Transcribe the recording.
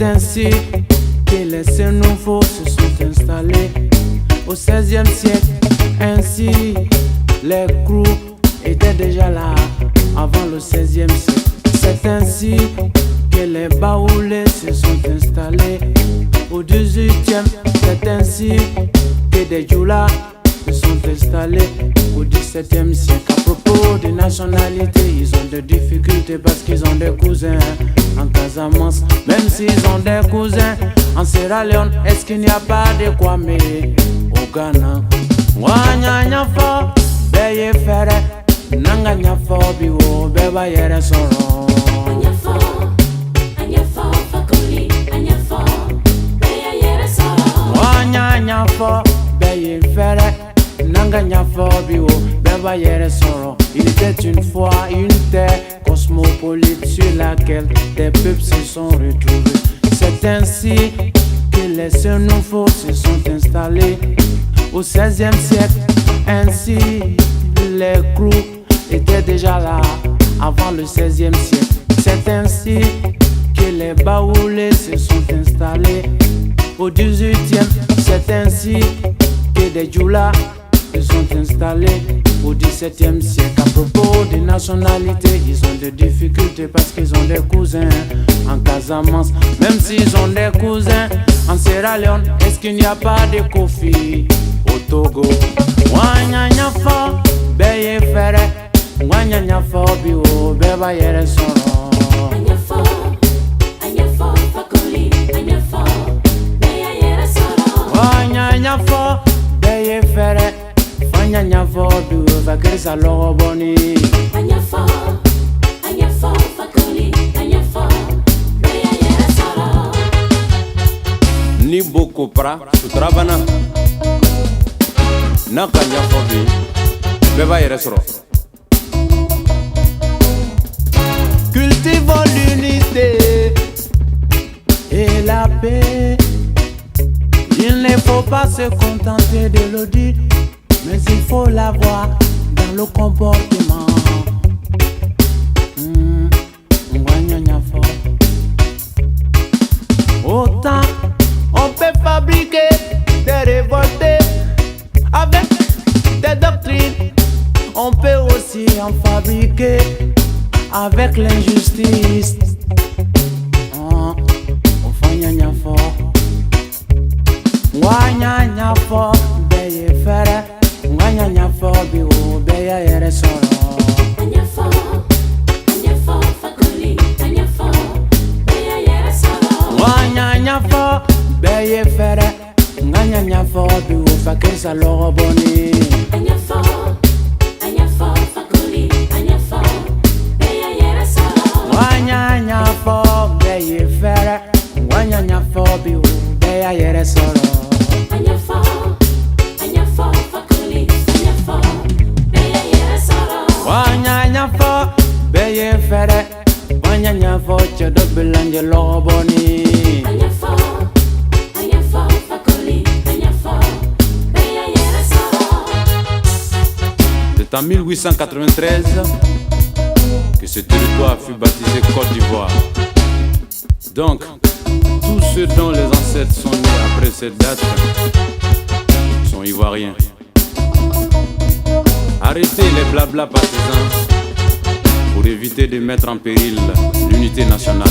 C'est ainsi que les seuls nouveaux se sont installés au XVIe siècle. Ainsi, les crews étaient déjà là avant le XVIe siècle. C'est ainsi que les baoulés se sont installés au XVIIIe. C'est ainsi que des djoulas se sont installés au XVIIe siècle. À propos des nationalités, ils ont des difficultés parce qu'ils ont des cousins en Casamance. Même s'ils ont des cousins en Sierra Leone, est-ce qu'il n'y a pas de Kwame au Ghana? Wanya nyafo, beye fere, nanga nyafo biwo, beba yere soro. Anyafo, anyafo, fakuli, anyafo, beye yere soro. Wanya nyafo, beye fere, nanga nyafo biwo, beba yere soro. Il était une fois une terre cosmopolite sur laquelle des peuples se sont retrouvés. C'est ainsi que les seuls nouveaux se sont installés au XVIe siècle. Ainsi, les crews étaient déjà là avant le XVIe siècle. C'est ainsi que les baoulés se sont installés au XVIIIe. C'est ainsi que des djoulas se sont installés au XVIIe siècle. À propos des nationalités, ils ont des difficultés parce qu'ils ont des cousins en Casamance. Même s'ils ont des cousins en Sierra Leone, est-ce qu'il n'y a pas de Kofi au Togo? Wanya nyafo, beye fere, wanya nyafo biwo, beba yere soro. Anyafo, anyafo, fakuli, anyafo, beye yere soro. Wanya nyafo, beye fere, wanya nyafo biwo, vakrisa logo boni. Anyafo, anyafo, fakuli, anyafo, beye yere soro. Ni boko pra, sutrabana. Naka nyafo bi, beba yere soro. Cultivons l'unité et la paix. Il ne faut pas se contenter de le dire, mais il faut l'avoir dans le comportement. Autant on peut fabriquer des révoltés avec des doctrines, on peut aussi en fabriquer avec l'injustice. On fait nyanya fo, wanyanya fo, beye fere, wanyanya fo biwo, beye yere soro. Anyafo, anyafo, fakuli, anyafo, beye yere soro. Wanyanya fo, beye fere, wanyanya fo biwo, fakisa logo boni. Anyafo, anyafo, fakuli, anyafo, beye yere soro. Wanyanya fo, beye fere, wanyanya fo biwo, beye yere soro. Anyafo, anyafo, fakuli, anyafo, beye yere soro. Wanyanya fo, beye fere, wanyanya fo, chodo belanje logo boni. Anyafo, anyafo, fakuli, anyafo, beye yere soro. C'est en 1893 que ce territoire fut baptisé Côte d'Ivoire. Donc, tous ceux dont les ancêtres sont nés après cette date sont ivoiriens. Arrêtez les blabla partisans pour éviter de mettre en péril l'unité nationale.